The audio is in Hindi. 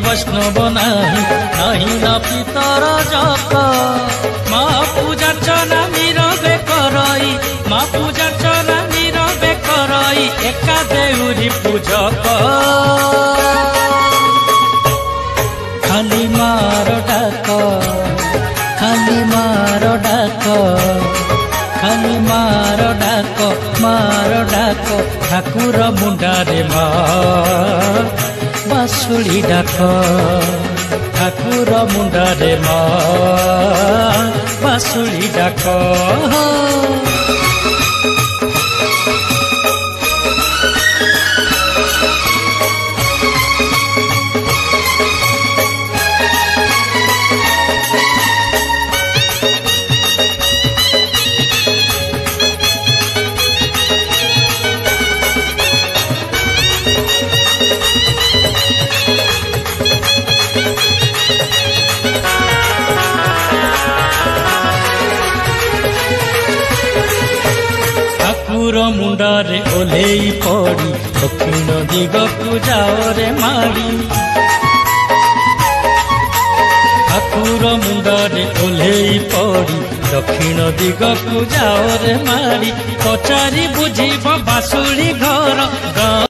वैष्णव नाही नाही न पितर जप माँ पूजा चना नीरवे करई माँ पूजा चना नीरवे करई एका देउरी पूजक खाली मार डाक खाली मार डाक खाली मार डाक ठाकुर मुंडारे माँ बासुड़ी डाक ठाकुर मुंडारे माँ बासुड़ी डाक ठाकुर मुंडारे ओल्हेई पड़ी दक्षिण दिगकु जाओ रे माड़ी ठाकुर मुंडारे ओल्हेई पड़ी दक्षिण दिगकु जाओ रे माड़ी पचारि बुझिब बासुड़ी घर गाँ।